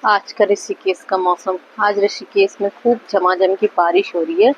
आज का ऋषिकेश का मौसम। आज ऋषिकेश में खूब झमाझम की बारिश हो रही है।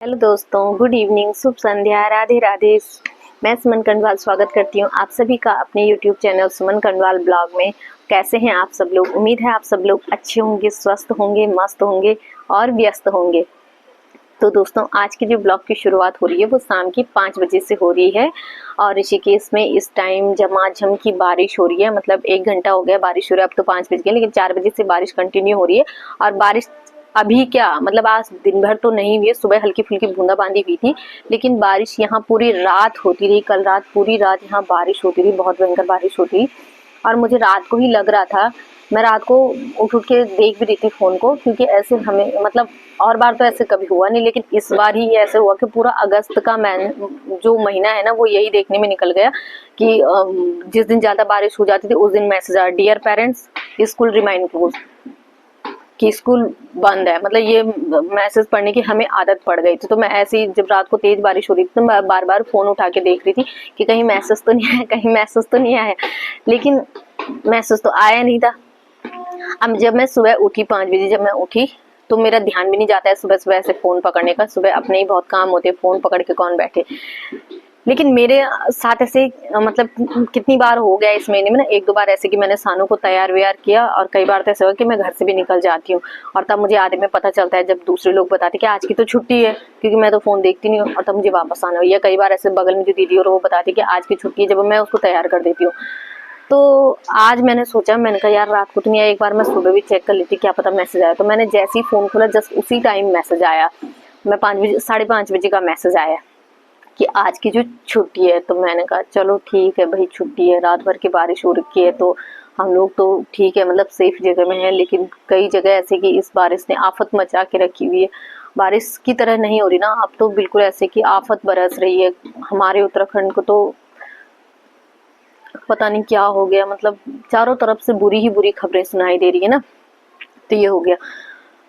हेलो दोस्तों, गुड इवनिंग, शुभ संध्या, राधे राधे। मैं सुमन कंडवाल स्वागत करती हूँ आप सभी का अपने यूट्यूब चैनल सुमन कंडवाल ब्लॉग में। कैसे हैं आप सब लोग? उम्मीद है आप सब लोग अच्छे होंगे, स्वस्थ होंगे, मस्त होंगे और व्यस्त होंगे। तो दोस्तों, आज की जो ब्लॉग की शुरुआत हो रही है वो शाम की 5 बजे से हो रही है और ऋषिकेश में इस टाइम झमाझम की बारिश हो रही है। मतलब 1 घंटा हो गया बारिश हो रही है, अब तो 5 बज गए, लेकिन 4 बजे से बारिश कंटिन्यू हो रही है। और बारिश अभी क्या मतलब आज दिन भर तो नहीं हुई है, सुबह हल्की फुल्की बूंदाबांदी हुई थी, लेकिन बारिश यहाँ पूरी रात होती रही। कल रात पूरी रात यहाँ बारिश होती रही, बहुत भयंकर बारिश होती रही। और मुझे रात को ही लग रहा था, मैं रात को उठ के देख भी रही थी फोन को, क्योंकि ऐसे हमें मतलब और बार तो ऐसे कभी हुआ नहीं, लेकिन इस बार ही ऐसे हुआ कि पूरा अगस्त का जो महीना है ना वो यही देखने में निकल गया कि जिस दिन ज्यादा बारिश हो जाती थी उस दिन मैसेज आया, dear parents school remained closed, कि स्कूल बंद है। मतलब ये मैसेज पढ़ने की हमें आदत पड़ गई थी। तो मैं ऐसे ही जब रात को तेज बारिश हो रही थी तो मैं बार बार फोन उठा के देख रही थी कि कहीं मैसेज तो नहीं आया, कहीं मैसेज तो नहीं आया, लेकिन मैसेज तो आया नहीं था। अब जब मैं सुबह उठी 5 बजे जब मैं उठी तो मेरा ध्यान भी नहीं जाता है सुबह सुबह ऐसे फोन पकड़ने का। सुबह अपने ही बहुत काम होते हैं, फोन पकड़ के कौन बैठे। लेकिन मेरे साथ ऐसे मतलब कितनी बार हो गया इस महीने में ना, 1-2 बार ऐसे कि मैंने सानू को तैयार व्यार किया और कई बार तो ऐसा हुआ कि मैं घर से भी निकल जाती हूँ और तब मुझे आधे में पता चलता है जब दूसरे लोग बताते कि आज की तो छुट्टी है, क्योंकि मैं तो फोन देखती नहीं हूँ, और तब मुझे वापस आना हो। या कई बार ऐसे बगल में जो दीदी और वो बताती कि आज की छुट्टी है, जब मैं उसको तैयार कर देती हूँ। तो आज मैंने सोचा, मैंने कहा यार रात को तो नहीं आया, एक बार मैं सुबह भी चेक कर लेती, क्या पता मैसेज आया। तो मैंने जैसे ही फोन खोला जस्ट उसी टाइम मैसेज आया। मैं 5 बजे 5:30 बजे का मैसेज आया कि आज की जो छुट्टी है। तो मैंने कहा चलो ठीक है भाई, छुट्टी है, रात भर की बारिश हो रखी है तो हम लोग तो ठीक है, मतलब सेफ जगह में है। लेकिन कई जगह ऐसे कि इस बारिश ने आफत मचा के रखी हुई है। बारिश की तरह नहीं हो रही ना, अब तो बिल्कुल ऐसे कि आफत बरस रही है। हमारे उत्तराखंड को तो पता नहीं क्या हो गया, मतलब चारों तरफ से बुरी ही बुरी खबरें सुनाई दे रही है ना। तो ये हो गया,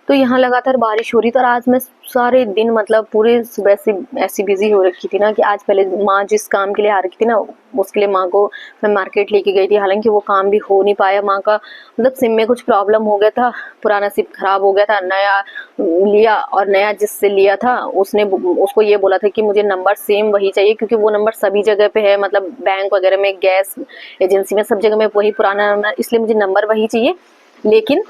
तो यहाँ लगातार बारिश हो रही थी। और आज मैं सारे दिन मतलब पूरे सुबह से ऐसी बिजी हो रखी थी ना कि आज पहले माँ जिस काम के लिए आ रखी थी ना, उसके लिए माँ को मैं मार्केट लेके गई थी। हालांकि वो काम भी हो नहीं पाया, माँ का मतलब सिम में कुछ प्रॉब्लम हो गया था, पुराना सिम खराब हो गया था, नया लिया और नया जिससे लिया था उसने उसको ये बोला था कि मुझे नंबर सेम वही चाहिए, क्योंकि वो नंबर सभी जगह पे है, मतलब बैंक वगैरह में, गैस एजेंसी में, सब जगह में वही पुराना नंबर, इसलिए मुझे नंबर वही चाहिए, लेकिन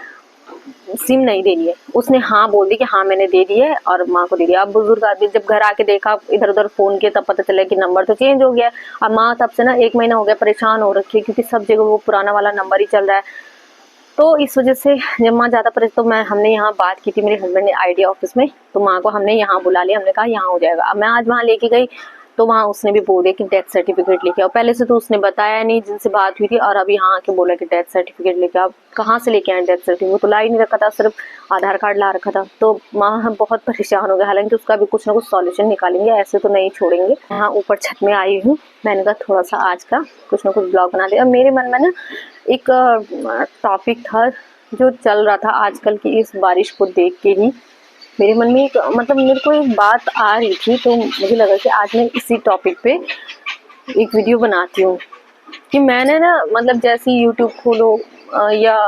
सिम नहीं दे रही है। उसने हाँ बोल दी कि हाँ मैंने दे दी है और माँ को दे दिया। अब बुजुर्ग आदमी जब घर आके देखा, इधर उधर फोन किया, तब पता चला कि नंबर तो चेंज हो गया। अब माँ तब से ना 1 महीना हो गया परेशान हो रखी है, क्योंकि सब जगह वो पुराना वाला नंबर ही चल रहा है। तो इस वजह से जब माँ ज्यादा परेशान, तो हमने यहाँ बात की थी, मेरे हस्बैंड ने आइडिया ऑफिस में, तो माँ को हमने यहाँ बुला लिया। हमने कहा यहाँ हो जाएगा। अब मैं आज वहाँ लेके गई तो वहाँ उसने भी बोल दिया कि डेथ सर्टिफिकेट लेके आओ। पहले से तो उसने बताया नहीं जिनसे बात हुई थी, और अब यहाँ आके बोला कि डेथ सर्टिफिकेट लेके आओ। कहाँ से लेके आए डेथ सर्टिफिकेट? तो ला ही नहीं रखा था, सिर्फ आधार कार्ड ला रखा था। तो माँ बहुत परेशान हो गया। हालांकि उसका भी कुछ ना कुछ सॉल्यूशन निकालेंगे, ऐसे तो नहीं छोड़ेंगे। यहाँ ऊपर छत में आई हूँ, मैंने कहा थोड़ा सा आज का कुछ ना कुछ ब्लॉग बना दिया। मेरे मन में ना एक टॉपिक था जो चल रहा था आजकल की इस बारिश को देख के ही। मेरे मन में एक मतलब मेरे को एक बात आ रही थी, तो मुझे लगा कि आज मैं इसी टॉपिक पे एक वीडियो बनाती हूँ। कि मैंने ना मतलब जैसे यूट्यूब खोलो या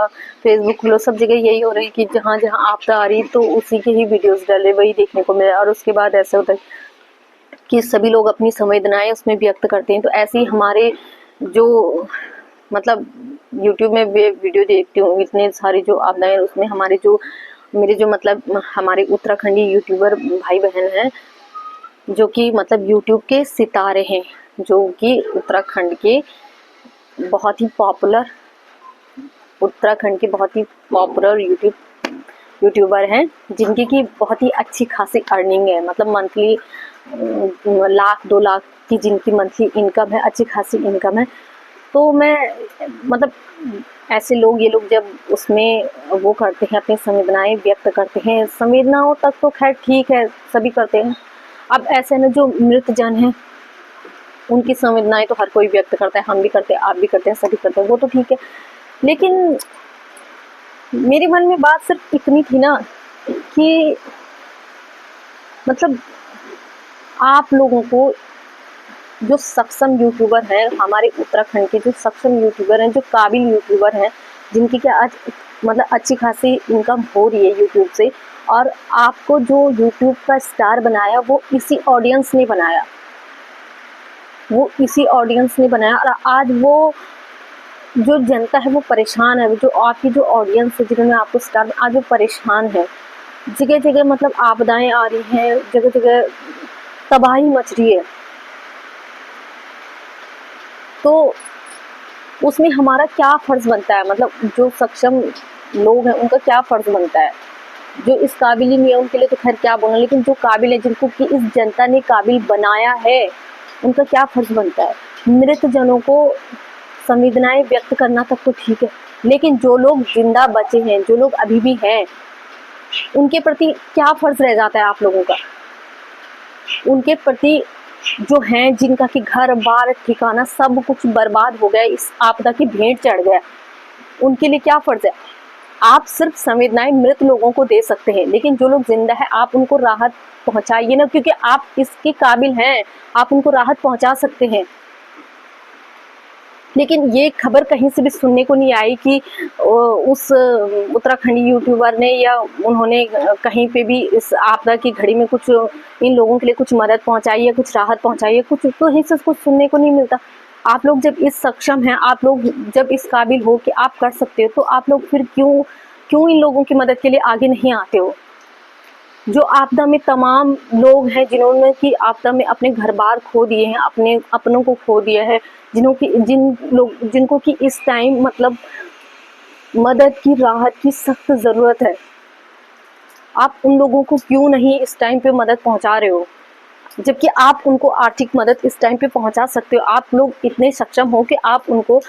फेसबुक खोलो, सब जगह यही हो रही है कि जहाँ जहाँ आपदा आ रही तो उसी के ही वीडियोस डाले, वही देखने को मिला। और उसके बाद ऐसा होता है कि सभी लोग अपनी संवेदनाएं उसमें व्यक्त करते हैं। तो ऐसे ही हमारे जो मतलब यूट्यूब में वीडियो देखती हूँ, इतने सारी जो आपदाएं, उसमें हमारे जो मेरे जो मतलब हमारे उत्तराखंडी यूट्यूबर भाई बहन हैं, जो कि मतलब यूट्यूब के सितारे हैं, जो कि उत्तराखंड के बहुत ही पॉपुलर, उत्तराखंड के बहुत ही पॉपुलर यूट्यूब यूट्यूबर हैं जिनकी की बहुत ही अच्छी खासी अर्निंग है, मतलब मंथली लाख 2 लाख की जिनकी मंथली इनकम है, अच्छी खासी इनकम है। तो मैं मतलब ऐसे लोग, ये लोग जब उसमें वो करते हैं, अपनी संवेदनाएं व्यक्त करते हैं, संवेदनाओं तक तो खैर ठीक है, सभी करते हैं। अब ऐसे ना जो मृत जन हैं उनकी संवेदनाएं तो हर कोई व्यक्त करता है, हम भी करते हैं, आप भी करते हैं, सभी करते हैं, वो तो ठीक है। लेकिन मेरे मन में बात सिर्फ इतनी थी ना कि मतलब आप लोगों को, जो सक्षम यूट्यूबर हैं, हमारे उत्तराखंड के जो सक्षम यूट्यूबर हैं, जो काबिल यूट्यूबर हैं, जिनकी क्या आज मतलब अच्छी खासी इनकम हो रही है यूट्यूब से, और आपको जो यूट्यूब का स्टार बनाया वो इसी ऑडियंस ने बनाया, वो इसी ऑडियंस ने बनाया। और आज वो जो जनता है वो परेशान है, जो आपकी जो ऑडियंस है जिन्होंने आपको स्टार, आज वो परेशान है। जगह जगह मतलब आपदाएं आ रही हैं, जगह जगह तबाही मच रही है। तो उसमें हमारा क्या फ़र्ज़ बनता है, मतलब जो सक्षम लोग हैं उनका क्या फ़र्ज़ बनता है। जो इस काबिल ही नहीं है उनके लिए तो खैर क्या बोलना, लेकिन जो काबिल है, जिनको कि इस जनता ने काबिल बनाया है, उनका क्या फ़र्ज़ बनता है। मृत जनों को संवेदनाएं व्यक्त करना तक तो ठीक है, लेकिन जो लोग जिंदा बचे हैं, जो लोग अभी भी हैं, उनके प्रति क्या फ़र्ज़ रह जाता है आप लोगों का। उनके प्रति जो हैं, जिनका कि घर बार ठिकाना सब कुछ बर्बाद हो गया, इस आपदा की भेंट चढ़ गया, उनके लिए क्या फ़र्ज़ है। आप सिर्फ संवेदनाएं मृत लोगों को दे सकते हैं, लेकिन जो लोग जिंदा है आप उनको राहत पहुंचाइए ना, क्योंकि आप इसके काबिल हैं, आप उनको राहत पहुंचा सकते हैं। लेकिन ये खबर कहीं से भी सुनने को नहीं आई कि उस उत्तराखंडी यूट्यूबर ने या उन्होंने कहीं पे भी इस आपदा की घड़ी में कुछ इन लोगों के लिए कुछ मदद पहुंचाई है, कुछ राहत पहुंचाई है, कुछ तो कहीं से कुछ सुनने को नहीं मिलता। आप लोग जब इस सक्षम हैं, आप लोग जब इस काबिल हो कि आप कर सकते हो, तो आप लोग फिर क्यों इन लोगों की मदद के लिए आगे नहीं आते हो। जो आपदा में तमाम लोग हैं, जिन्होंने कि आपदा में अपने घर बार खो दिए हैं, अपने अपनों को खो दिया है, जिनको कि इस टाइम मतलब मदद की, राहत की सख्त ज़रूरत है, आप उन लोगों को क्यों नहीं इस टाइम पे मदद पहुंचा रहे हो, जबकि आप उनको आर्थिक मदद इस टाइम पे पहुंचा सकते हो। आप लोग इतने सक्षम हो कि आप उनको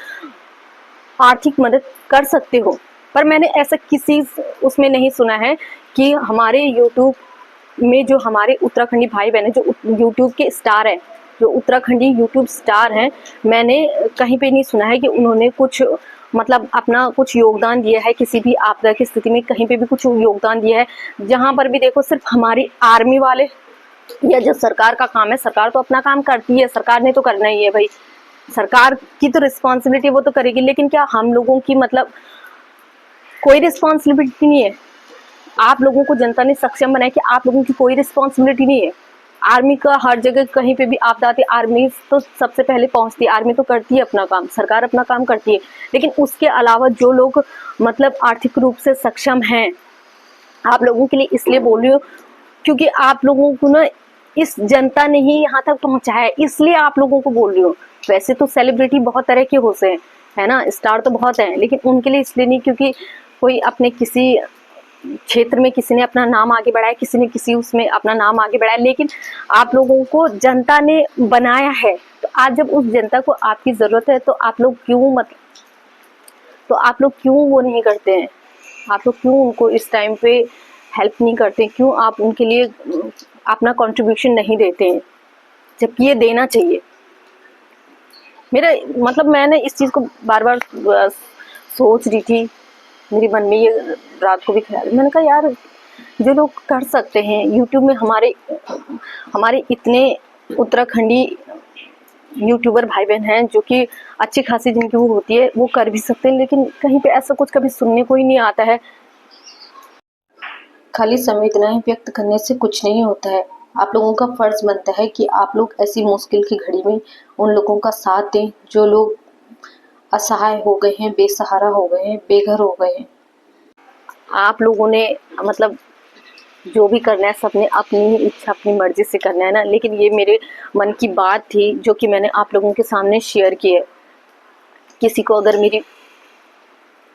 आर्थिक मदद कर सकते हो। पर मैंने ऐसा किसी उसमें नहीं सुना है कि हमारे यूट्यूब में जो हमारे उत्तराखंडी भाई बहन हैं, जो यूट्यूब के स्टार हैं, जो उत्तराखंडी यूट्यूब स्टार हैं, मैंने कहीं पे नहीं सुना है कि उन्होंने कुछ मतलब अपना कुछ योगदान दिया है किसी भी आपदा की स्थिति में, कहीं पे भी कुछ योगदान दिया है। जहाँ पर भी देखो सिर्फ हमारी आर्मी वाले या जो सरकार का काम है, सरकार तो अपना काम करती है, सरकार ने तो करना ही है भाई, सरकार की तो रिस्पॉन्सिबिलिटी वो तो करेगी, लेकिन क्या हम लोगों की मतलब कोई रिस्पॉन्सिबिलिटी नहीं है। आप लोगों को जनता ने सक्षम बनाया कि आप लोगों की कोई रिस्पॉन्सिबिलिटी नहीं है। आर्मी का हर जगह कहीं पे भी आपदा आती है, आर्मी तो सबसे पहले पहुंचती है, आर्मी तो करती है अपना काम, सरकार अपना काम करती है। लेकिन उसके अलावा जो लोग मतलब आर्थिक रूप से सक्षम हैं, आप लोगों के लिए इसलिए बोल रही हूँ क्योंकि आप लोगों को ना इस जनता ने ही यहाँ तक पहुँचाया है, इसलिए आप लोगों को बोल रही हूँ। वैसे तो सेलिब्रिटी बहुत तरह के होते हैं, है ना, स्टार तो बहुत हैं, लेकिन उनके लिए इसलिए नहीं क्योंकि कोई अपने किसी क्षेत्र में किसी ने अपना नाम आगे बढ़ाया, किसी ने किसी उसमें अपना नाम आगे बढ़ाया, लेकिन आप लोगों को जनता ने बनाया है। तो आज जब उस जनता को आपकी ज़रूरत है तो आप लोग क्यों वो नहीं करते हैं, आप लोग क्यों उनको इस टाइम पे हेल्प नहीं करते, क्यों आप उनके लिए अपना कंट्रीब्यूशन नहीं देते हैं, जबकि ये देना चाहिए। मेरा मतलब मैंने इस चीज़ को बार बार सोच रही थी, मेरे मन में ये रात को भी ख्याल, मैंने कहा यार जो लोग कर सकते हैं यूट्यूब में, हमारे इतने उत्तराखंडी यूट्यूबर भाई बहन हैं जो कि अच्छी खासी जिनकी वो होती है वो कर भी सकते हैं, लेकिन कहीं पे ऐसा कुछ कभी सुनने को ही नहीं आता है। खाली संवेदनाएं व्यक्त करने से कुछ नहीं होता है। आप लोगों का फर्ज बनता है कि आप लोग ऐसी मुश्किल की घड़ी में उन लोगों का साथ दें जो लोग असहाय हो गए हैं, बेसहारा हो गए हैं, बेघर हो गए हैं। आप लोगों ने मतलब जो भी करना है सबने अपनी ही इच्छा अपनी मर्जी से करना है ना, लेकिन ये मेरे मन की बात थी जो कि मैंने आप लोगों के सामने शेयर की है। किसी को अगर मेरी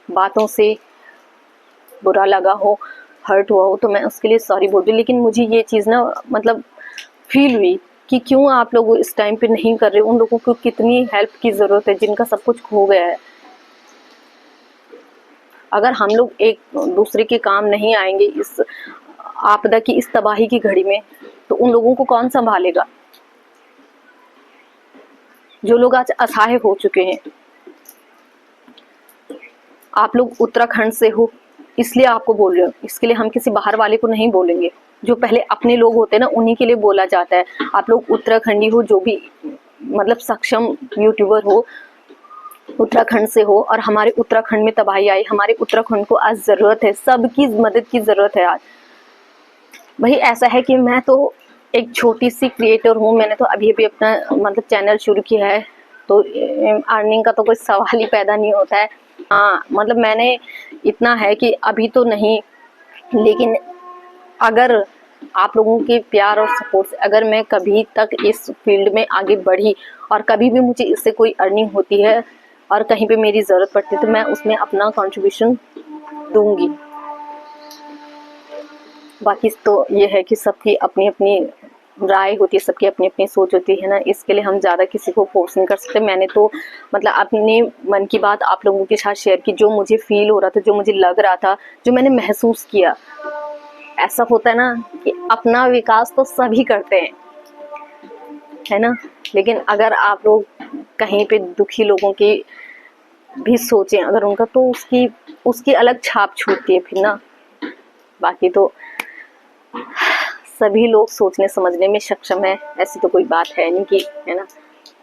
बातों से बुरा लगा हो हर्ट हुआ हो तो मैं उसके लिए सॉरी बोल रही, लेकिन मुझे ये चीज़ ना मतलब फील हुई कि क्यों आप लोग इस टाइम पे नहीं कर रहे। उन लोगों को कितनी हेल्प की ज़रूरत है जिनका सब कुछ खो गया है। अगर हम लोग एक दूसरे के काम नहीं आएंगे इस आपदा की, इस तबाही की घड़ी में, तो उन लोगों को कौन संभालेगा? जो लोग आज असहाय हो चुके हैं। आप लोग उत्तराखंड से हो इसलिए आपको बोल रहे हो, इसके लिए हम किसी बाहर वाले को नहीं बोलेंगे। जो पहले अपने लोग होते हैं ना, उन्हीं के लिए बोला जाता है। आप लोग उत्तराखंडी हो, जो भी मतलब सक्षम यूट्यूबर हो, उत्तराखंड से हो, और हमारे उत्तराखंड में तबाही आई, हमारे उत्तराखंड को आज जरूरत है, सबकी मदद की जरूरत है आज। भाई ऐसा है कि मैं तो एक छोटी सी क्रिएटर हूँ, मैंने तो अभी अभी अपना मतलब चैनल शुरू किया है, तो अर्निंग का तो कोई सवाल ही पैदा नहीं होता है। हाँ मतलब मैंने इतना है कि अभी तो नहीं, लेकिन अगर आप लोगों के प्यार और सपोर्ट से अगर मैं कभी तक इस फील्ड में आगे बढ़ी और कभी भी मुझे इससे कोई अर्निंग होती है और कहीं पे मेरी ज़रूरत पड़ती है, तो मैं उसमें अपना कंट्रीब्यूशन दूंगी। बाकी तो ये है कि सबकी अपनी अपनी राय होती है, सबकी अपनी अपनी सोच होती है ना, इसके लिए हम ज़्यादा किसी को फोर्स नहीं कर सकते। मैंने तो मतलब अपने मन की बात आप लोगों के साथ शेयर की, जो मुझे फील हो रहा था, जो मुझे लग रहा था, जो मैंने महसूस किया। ऐसा होता है ना कि अपना विकास तो सभी करते हैं, है ना, लेकिन अगर आप लोग कहीं पे दुखी लोगों की भी सोचें अगर उनका, तो उसकी अलग छाप छूटती है फिर ना। बाकी तो सभी लोग सोचने समझने में सक्षम है, ऐसी तो कोई बात है नहीं कि, है ना।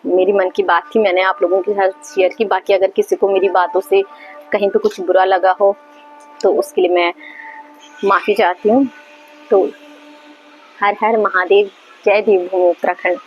मेरी मन की बात थी, मैंने आप लोगों के साथ शेयर की। बाकी अगर किसी को मेरी बातों से कहीं पे कुछ बुरा लगा हो तो उसके लिए मैं माफ़ी चाहती हूँ। तो हर हर महादेव, जय देवभूमि उत्तराखंड।